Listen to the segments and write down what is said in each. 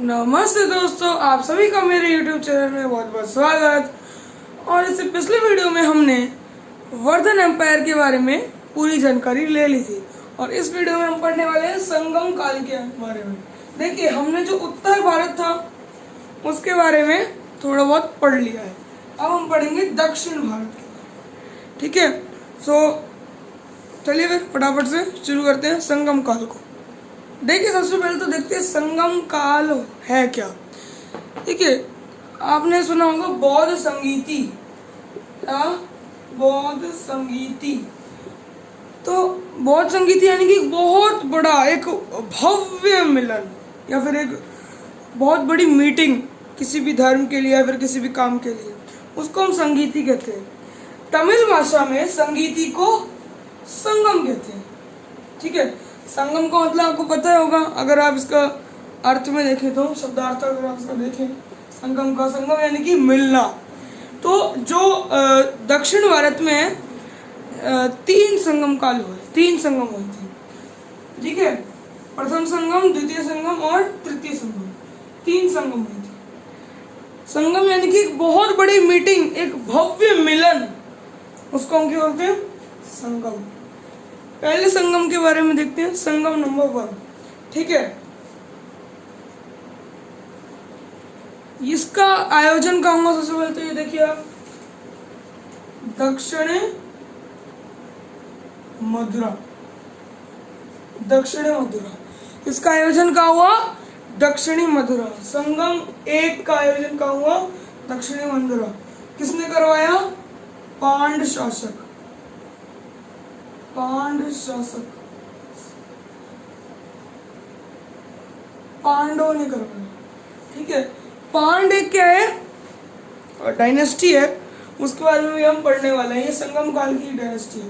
नमस्ते दोस्तों, आप सभी का मेरे YouTube चैनल में बहुत बहुत स्वागत। और इससे पिछले वीडियो में हमने वर्धन एम्पायर के बारे में पूरी जानकारी ले ली थी और इस वीडियो में हम पढ़ने वाले हैं संगम काल के बारे में। देखिए, हमने जो उत्तर भारत था उसके बारे में थोड़ा बहुत पढ़ लिया है। अब हम पढ़ेंगे दक्षिण भारत के बारे में। ठीक है, सो चलिए फिर फटाफट से शुरू करते हैं संगम काल को। देखिए, सबसे पहले तो देखते हैं संगम काल है क्या। देखिए, आपने सुना होगा बौद्ध संगीति या बौद्ध संगीति। तो बौद्ध संगीति यानी कि बहुत बड़ा एक भव्य मिलन या फिर एक बहुत बड़ी मीटिंग किसी भी धर्म के लिए या फिर किसी भी काम के लिए, उसको हम संगीति कहते हैं। तमिल भाषा में संगीति को संगम कहते हैं। ठीक है, संगम का मतलब आपको पता होगा। अगर आप इसका अर्थ में देखें तो शब्दार्थ अगर आप इसका देखें, संगम यानी कि मिलना। तो जो दक्षिण भारत में तीन संगम हुए थे। ठीक है, प्रथम संगम, द्वितीय संगम और तृतीय संगम, तीन संगम हुए थे। संगम यानी कि एक बहुत बड़ी मीटिंग, एक भव्य मिलन, उसको हम क्या बोलते हैं? संगम। पहले संगम के बारे में देखते हैं, संगम नंबर 1। ठीक है, इसका आयोजन कहाँ हुआ? सबसे पहले तो ये देखिए आप, दक्षिण मथुरा। इसका आयोजन कहाँ हुआ? दक्षिणी मथुरा। संगम 1 का आयोजन कहाँ हुआ? दक्षिणी मथुरा। किसने करवाया? पांड्य शासक। पांडवों ने करवाया। ठीक है, पांड्य क्या है? डायनेस्टी है, उसके बारे में भी हम पढ़ने वाले हैं। ये संगम काल की डायनेस्टी है।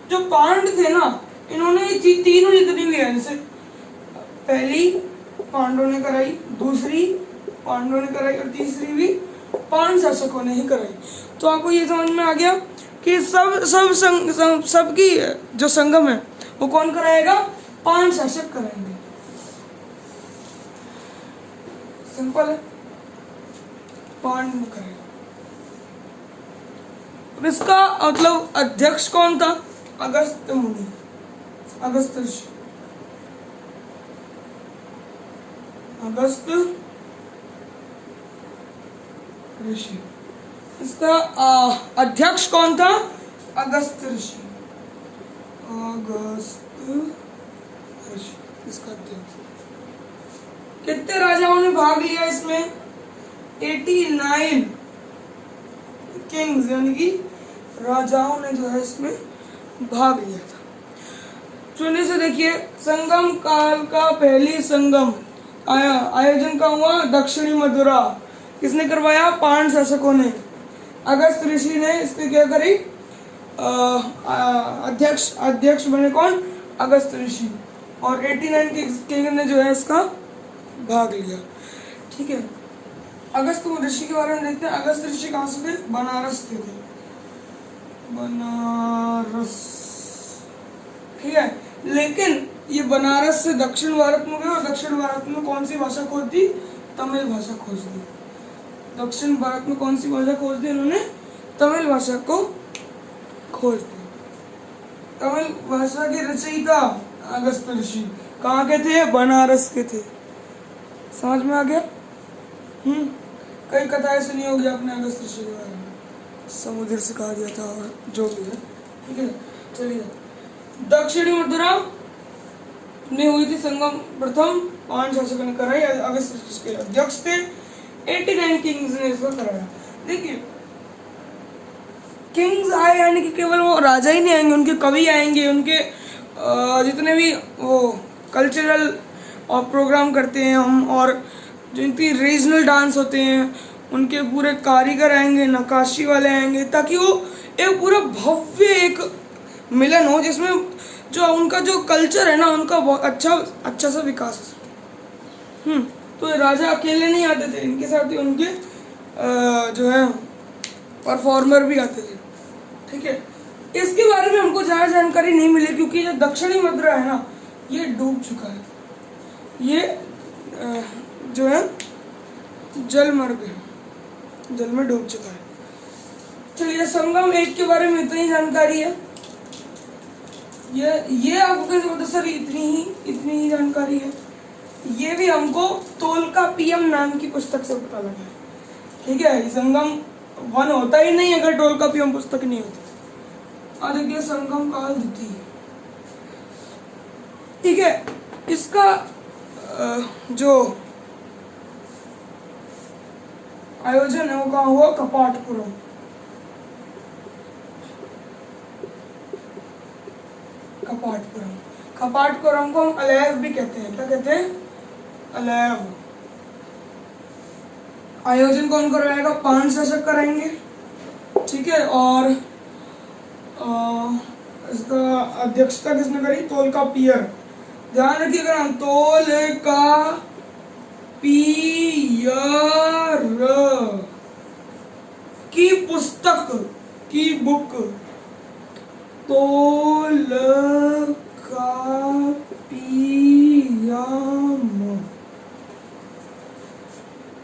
जो पांड्य थे ना, इन्होंने तीनों जितनी भी है, जैसे पहली पांडवों ने कराई, दूसरी पांडवों ने कराई और तीसरी भी पांड्य शासकों ने ही कराई। तो आपको ये समझ में आ गया कि सबकी जो संगम है वो कौन कराएगा? पांड्य शासक कराएंगे। सिंपल है, पांड्य करेगा। इसका मतलब अध्यक्ष कौन था? अगस्त मुनि, अगस्त ऋषि। इसका अध्यक्ष कौन था? अगस्त ऋषि। इसका अध्यक्ष। कितने राजाओं ने भाग लिया इसमें? 89 किंग्स यानी कि राजाओं ने जो है इसमें भाग लिया था। सुनने से देखिए, संगम काल का पहली संगम आयोजन का हुआ दक्षिणी मथुरा। किसने करवाया? पांड्य शासकों ने। अगस्त ऋषि ने इसके क्या करी? अध्यक्ष बने कौन? अगस्त ऋषि। और 89 किंग ने जो है इसका भाग लिया। ठीक है, अगस्त ऋषि के बारे में देखते हैं। अगस्त ऋषि कहाँ से थे? बनारस के थे। बनारस। ठीक है, लेकिन ये बनारस से दक्षिण भारत में गए और दक्षिण भारत में कौन सी भाषा खोज दी? तमिल भाषा खोज दी। दक्षिण भारत में कौन सी भाषा खोज दी इन्होंने? तमिल भाषा को खोज दी। तमिल भाषा के रचयिता अगस्त ऋषि कहाँ के थे? बनारस के थे। समझ में आ गया? कई कथाएं सुनी होगी आपने अगस्त ऋषि के बारे में, समुद्र से कहा गया था और जो भी है। ठीक है, चलिए, दक्षिणी मथुरा में हुई थी संगम प्रथम। पांड्य शासकों ने कराई, अगस्त ऋषि के अध्यक्ष थे। 89 किंग्स ने इसको कराया। देखिए, किंग्स आए यानी कि केवल वो राजा ही नहीं आएंगे, उनके कवि आएंगे, उनके जितने भी वो कल्चरल और प्रोग्राम करते हैं हम, और जो इनकी रीजनल डांस होते हैं, उनके पूरे कारीगर आएंगे, नक्काशी वाले आएंगे, ताकि वो एक पूरा भव्य एक मिलन हो जिसमें जो उनका जो कल्चर है ना, उनका बहुत अच्छा सा विकास हो। तो राजा अकेले नहीं आते थे, इनके साथ ही उनके जो है परफॉर्मर भी आते थे। ठीक है, इसके बारे में हमको ज़्यादा जानकारी नहीं मिली क्योंकि जो दक्षिणी मथुरा है ना, ये डूब चुका है। ये जो है जलमर्ग है, जल में डूब चुका है। चलिए संगम एक के बारे में इतनी जानकारी है। ये आपको कैसे पता सर इतनी ही जानकारी है? ये भी हमको तोल्कापियम नाम की पुस्तक से पता लगा है। ठीक है, संगम वन होता ही नहीं अगर तोल्कापियम पुस्तक नहीं होती। और देखिए संगम काल द्वितीय, ठीक है, इसका जो आयोजन है वो कहाँ हुआ? कपाटपुरम। कपाटपुरम को हम अलैव भी कहते हैं। क्या कहते हैं? अलैव। आयोजन कौन करवाएगा? 5 शासक कराएंगे। ठीक है, और इसका अध्यक्षता किसने करी? तोल्कापियर। ध्यान रखिएगा, तोल्कापियर की पुस्तक की बुक तोल्कापियम।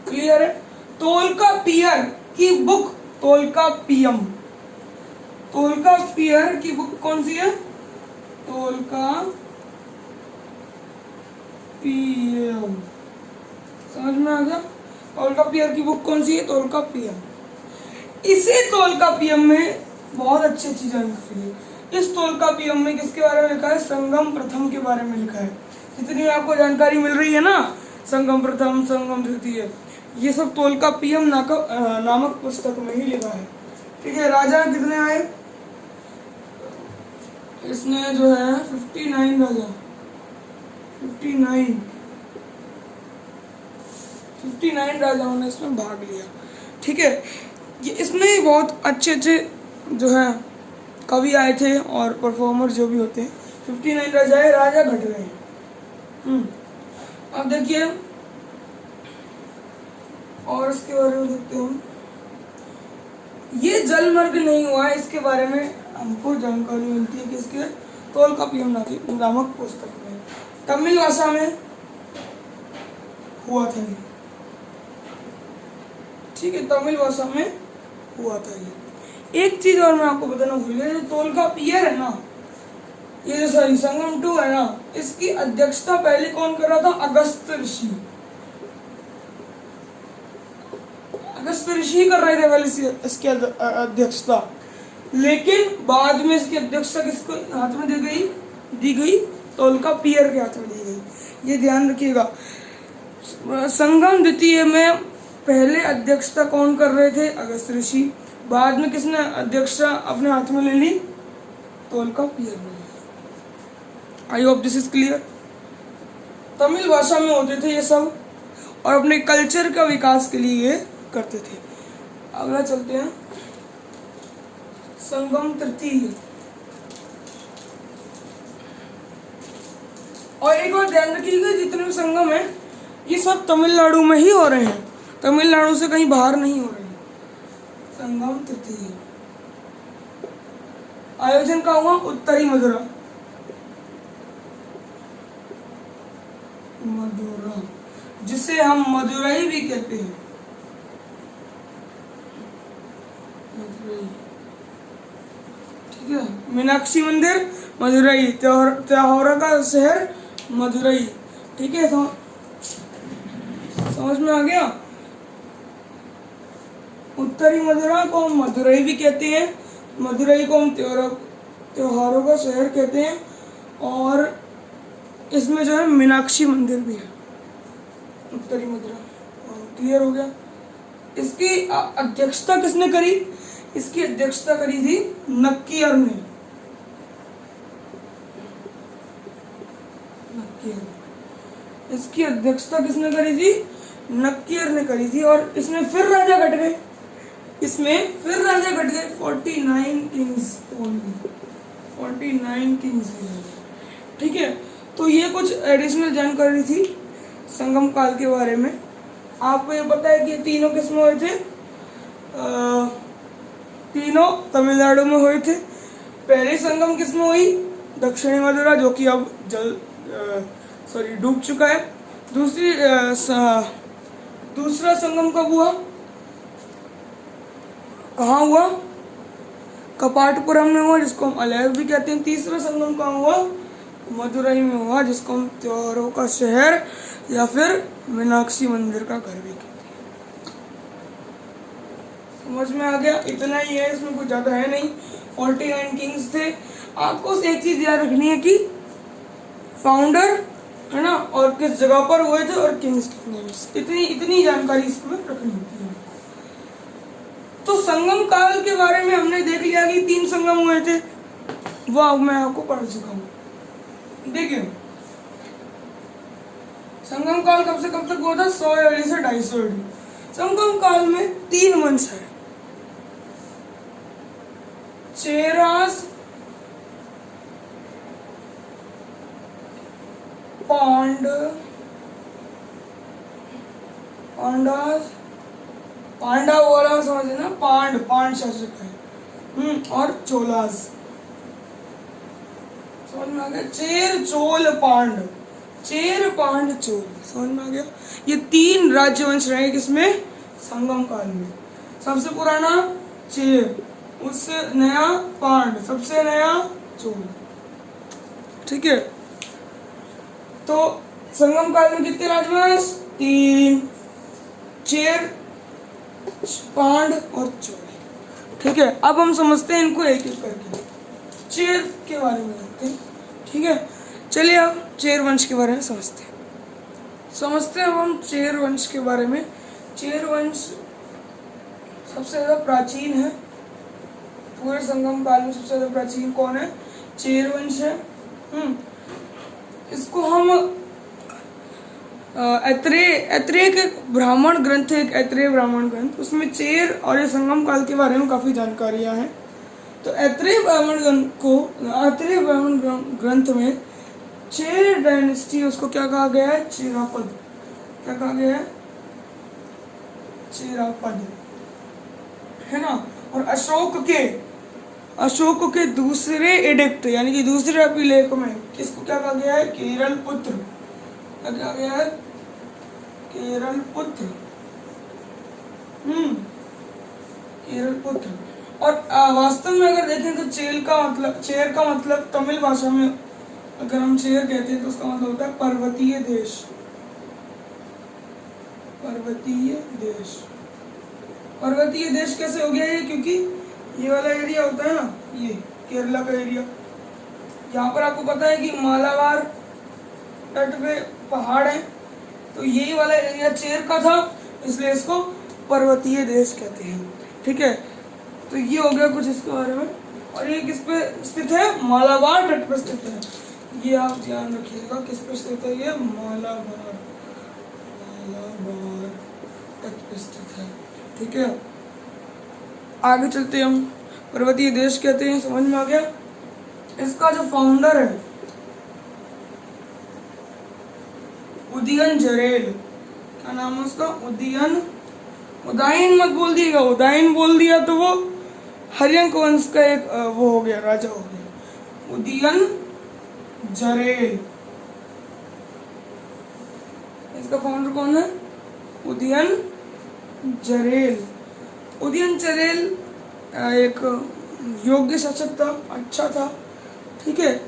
क्लियर है? तोल्कापियर की बुक तोल्कापियम। तोल्कापियर की बुक कौन सी है? तोल्कापियम। समझ में आ गया? तोल्कापियर की बुक कौन सी है? तोल्कापियम। इसी तोल्कापियम में बहुत अच्छी अच्छी जानकारी है। इस तोल्कापियम में किसके बारे में लिखा है? संगम प्रथम के बारे में लिखा है। जितनी आपको जानकारी मिल रही है ना, संगम प्रथम, संगम द्वितीय, ये सब तोल्कापियम नामक पुस्तक में ही लिखा है। ठीक है, राजा कितने आए? इसने जो है 59 राजा, 59 राजाओं ने इसमें भाग लिया। ठीक है, ये इसमें बहुत अच्छे अच्छे जो है कवि आए थे और परफॉर्मर जो भी होते हैं। 59 राजा घट गए। अब देखिए और इसके बारे में देखते हैं। ये जलमर्ग नहीं हुआ है, इसके बारे में हमको जानकारी मिलती है कि इसके तोल्कापियम नामक पुस्तक में तमिल भाषा में हुआ था ये। ठीक है, तमिल भाषा में हुआ था ये। एक चीज और मैं आपको बताना भूल गया, जो तोल्कापियर है ना, ये जो सॉरी संगम 2 है ना, इसकी अध्यक्षता पहले कौन कर रहा था? अगस्त ऋषि। अगस्त ऋषि कर रहे थे पहले इसकी अध्यक्षता, लेकिन बाद में इसकी अध्यक्षता किसको हाथ में दी गई? तोल्कापियर के हाथ में दी गई। ये ध्यान रखिएगा। संगम द्वितीय में पहले अध्यक्षता कौन कर रहे थे? अगस्त ऋषि। बाद में किसने अध्यक्षता अपने हाथ में ले ली? तोल्कापियर ने। I hope this is clear. Tamil भाषा में होते थे ये सब और अपने कल्चर का विकास के लिए ये करते थे। अगला चलते हैं, संगम तृतीय। और एक बार ध्यान रखिएगा, जितने भी संगम है ये सब तमिलनाडु में ही हो रहे हैं, तमिलनाडु से कहीं बाहर नहीं हो रहे हैं। संगम तृतीय आयोजन का हुआ उत्तरी मदुरा, जिसे हम मदुरई भी कहते हैं। ठीक है, मीनाक्षी मंदिर मदुरई, त्योहारों का शहर मदुरई। ठीक है, तो समझ में आ गया। उत्तरी मदुरा को हम मदुरई भी कहते हैं, मदुरई को हम त्योहारों का शहर कहते हैं, और इसमें जो है मीनाक्षी मंदिर भी है। उत्तरी मदुरा क्लियर हो गया। इसकी अध्यक्षता किसने करी? इसकी अध्यक्षता करी थी नक्कियर ने। इसकी अध्यक्षता किसने करी थी? नक्कियर ने करी थी। और इसमें फिर राजा घट गए, 49 किंग्स ओनली, 49 किंग्स। ठीक है, तो ये कुछ एडिशनल जानकारी थी संगम काल के बारे में। आपको ये पता है कि तीनों किसमें हुए थे? तीनों तमिलनाडु में हुए थे। पहली संगम किसमें हुई? दक्षिणी मदुरा, जो कि अब डूब चुका है। दूसरी दूसरा संगम कब हुआ, कहाँ हुआ, कपाटपुरम में हुआ जिसको हम अलैव भी कहते हैं। तीसरा संगम कहाँ हुआ, मदुरई में हुआ जिसको हम त्योहारों का शहर या फिर मीनाक्षी मंदिर का घर भी कहते हैं। समझ में आ गया, इतना ही है, इसमें कुछ ज्यादा है नहीं। 49 किंग्स थे। आपको एक चीज याद रखनी है कि फाउंडर है ना, और किस जगह पर हुए थे और किंग्स के नेम्स, इतनी जानकारी इसमें रखनी होती है। तो संगम काल के बारे में हमने देख लिया कि 3 संगम हुए थे, वो अब मैं आपको पढ़ चुका हूँ। देखिए संगम काल कब से कब तक हुआ था, 100 AD से 250 AD। संगम काल में 3 वंश है, चेरास, पांडव वाला समझे ना, पांड शासक है, और चोलास। समझ में आ गया, चेर चोल पांड, चेर पांड चोल, समझ में आ गया। ये 3 राज्यवंश रहे किसमें, संगम काल में। सबसे पुराना चेर, उससे नया पांड, सबसे नया चोल। ठीक है, तो संगम काल में कितने राजवंश, 3, चेर, पांड और चोल। ठीक है, अब हम समझते हैं इनको एक एक करके। चेर के बारे में जानते हैं, ठीक है। चलिए अब चेर वंश के बारे में समझते हैं हम चेर वंश के बारे में। चेर वंश सबसे ज्यादा प्राचीन है, पूरे संगम काल में सबसे ज्यादा प्राचीन कौन है, चेर वंश है। इसको हम ऐत्रेय के ब्राह्मण ग्रंथ है, एक ऐत्रेय ब्राह्मण ग्रंथ, उसमें चेर और ये संगम काल के बारे में काफी जानकारियां हैं। तो ऐत्रेय ब्राह्मण ग्रंथ में चेर डायनेस्टी, उसको क्या कहा गया है, चेरापद। क्या कहा गया है, चेरापद, है ना। और अशोक के दूसरे एडिक्ट यानी कि दूसरे अभिलेख में किसको क्या कहा गया है, केरल पुत्र। क्या कहा गया है, केरल पुत्र, केरल पुत्र। और वास्तव में अगर देखें तो चेर का मतलब तमिल भाषा में अगर हम चेर कहते हैं तो उसका मतलब होता है पर्वतीय देश। पर्वतीय देश, पर्वतीय देश कैसे हो गया ये, क्योंकि ये वाला एरिया होता है ना, ये केरला का एरिया, यहाँ पर आपको पता है कि मालाबार तट पे पहाड़ है, तो यही वाला एरिया चेर का था, इसलिए इसको पर्वतीय देश कहते हैं। ठीक है, तो ये हो गया कुछ इसके बारे में। और ये किस पे स्थित है, मालाबार तट पर स्थित है, ये आप ध्यान रखिएगा। किस पे स्थित है ये, मालाबार तट पर स्थित है। ठीक है, आगे चलते हैं हम। पर्वतीय देश कहते हैं, समझ में आ गया। इसका जो फाउंडर है उदयन जरेल, क्या नाम है उसका, उदयन मत बोल दिएगा, उदयन बोल दिया तो वो हर्यंक वंश का एक वो हो गया, राजा हो गया, उदयन जरेल। इसका फाउंडर कौन है, उदयन जरेल। उदयन जरेल एक योग्य शासक था, अच्छा था। ठीक है,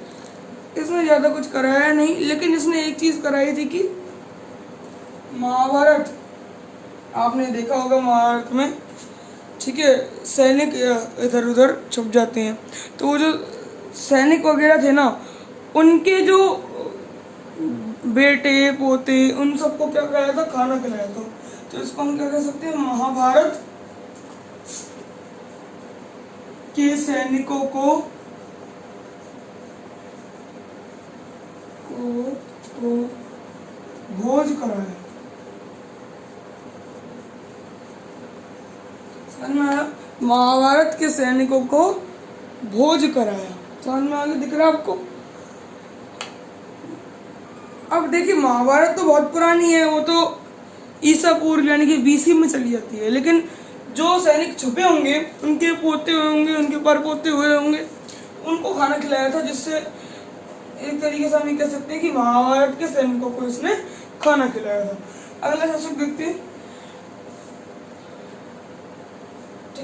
इसने ज्यादा कुछ कराया नहीं, लेकिन इसने एक चीज कराई थी कि महाभारत, आपने देखा होगा महाभारत में, ठीक है, सैनिक इधर उधर छुप जाते हैं, तो वो जो सैनिक वगैरह थे ना, उनके जो बेटे पोते, उन सबको क्या कराया था, खाना खिलाया था। तो इसको हम क्या कह सकते हैं, महाभारत के सैनिकों को भोज कराया। समझ में आया, महाभारत के सैनिकों को भोज कराया। समझ में आगे दिख रहा है आपको। अब देखिए महाभारत तो बहुत पुरानी है, वो तो ईसा पूर्व यानी कि BC में चली जाती है, लेकिन जो सैनिक छुपे होंगे, उनके पोते हुए होंगे, उनके परपोते हुए होंगे, उनको खाना खिलाया था, जिससे एक तरीके से हम ये कह सकते हैं कि महाभारत के सैनिकों को इसने खाना खिलाया था। अगला शासक देखते हैं,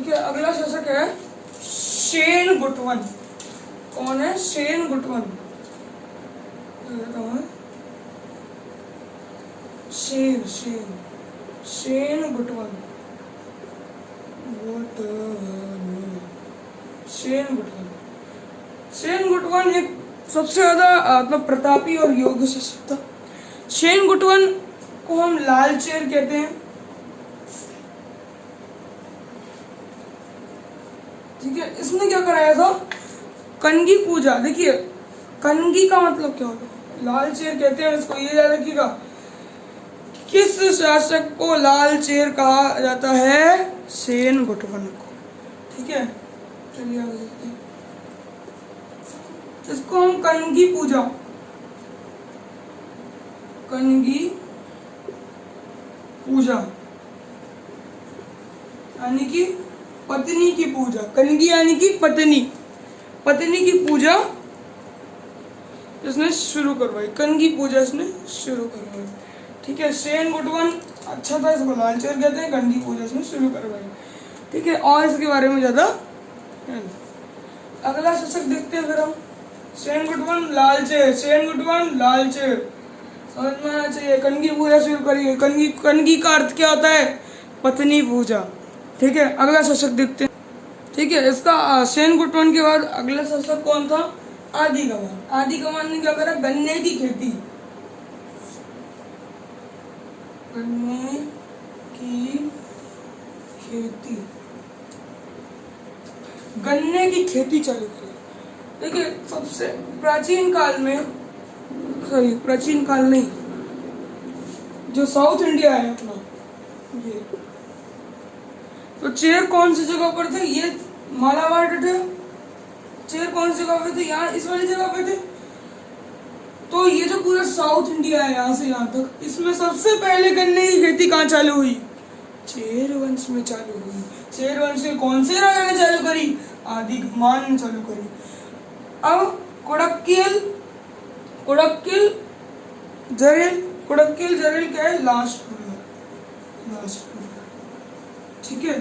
ठीक है, अगला शासक है शेन गुटवन। कौन है? शेन गुटवन। शेन शेन शेन गुटवन। शेन गुटवन। शेन गुटवन एक सबसे ज्यादा आत्म प्रतापी और योग्य शासक था। शेन गुटवन को हम लाल चेर कहते हैं। ठीक है, इसने क्या कराया था? कनगी पूजा। देखिए कनगी का मतलब क्या होता है? लाल चेर कहते हैं इसको, ये याद रखिएगा। किस शासक को लाल चेर कहा जाता है? शेन गुटवन को। ठीक है, चलिए आगे देखते हैं। इसको हम कनगी पूजा, कनगी पूजा यानी कि पत्नी की पूजा। कनगी यानी कि पत्नी, पत्नी की पूजा इसने शुरू करवाई। कनगी पूजा इसने शुरू करवाई। ठीक है, शेन गुटवन अच्छा था, इसको लाल चेर कहते हैं। कनगी पूजा इसने शुरू करवाई। ठीक है, और इसके बारे में ज्यादा अगला शासक देखते हैं फिर हम। शेन गुटवन लाल चेर, शेन गुटवन लाल चेर, समझ में आना चाहिए। कनगी पूजा शुरू करिए। कनगी का अर्थ क्या होता है? पत्नी पूजा। ठीक है, अगला शासक देखते हैं। ठीक है, इसका शेन गुटवन के बाद अगला शासक कौन था? आदि कमान। आदि कमान ने क्या करा? गन्ने की खेती, गन्ने की खेती, गन्ने की खेती चालू की। देखिए सबसे प्राचीन काल में, सॉरी प्राचीन काल नहीं, जो साउथ इंडिया है अपना, ये तो चेर कौन सी जगह पर थे? ये मालाबार थे। चेर कौन सी जगह पे थे? यहाँ इस वाली जगह पे थे। तो ये जो पूरा साउथ इंडिया है यहाँ से यहाँ तक, इसमें सबसे पहले गन्ने की खेती कहाँ चालू हुई? चेर वंश में चालू हुई। चेर वंश के कौन से राजा ने चालू करी? आदि कमान ने चालू करी। अब कोडक्किल, कोडक्किल जरेल, कोडक्किल जरेल क्या है? Last ruler, last ruler. ठीक है,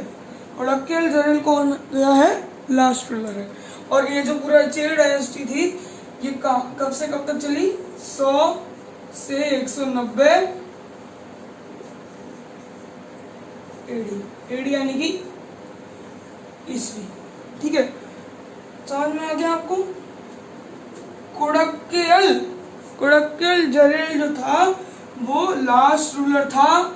कोडक्किल जरेल कौन गया है? लास्ट रूलर है। और ये जो पूरा चेर डायनेस्टी थी, ये कब से कब तक चली? 100 से 190 एडी, एडी यानी कि ईस्वी। ठीक है, समझ में आ गया आपको? कोडक्किल, कोडक्किल जरेल जो था वो लास्ट रूलर था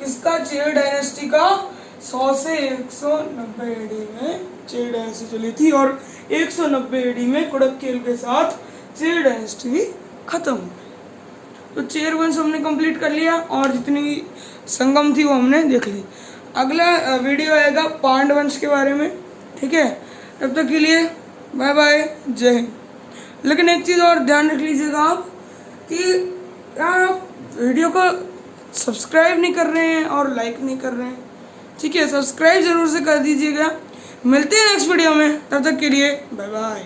इसका, चेर डायनेस्टी का। 100 से 190 एडी में चेर डायनेस्टी चली थी और 190 एडी में कोडक्किल के साथ चेर डायनेस्टी भी खत्म हो गई। तो चेर वंश हमने कंप्लीट कर लिया और जितनी संगम थी वो हमने देख ली। अगला वीडियो आएगा पांड वंश के बारे में। ठीक है, तब तक के लिए बाय बाय, जय हिंद। लेकिन एक चीज़ और ध्यान रख लीजिएगा आप कि यार आप वीडियो को सब्सक्राइब नहीं कर रहे हैं और लाइक नहीं कर रहे हैं। ठीक है, सब्सक्राइब जरूर से कर दीजिएगा। मिलते हैं नेक्स्ट वीडियो में, तब तक के लिए बाय बाय।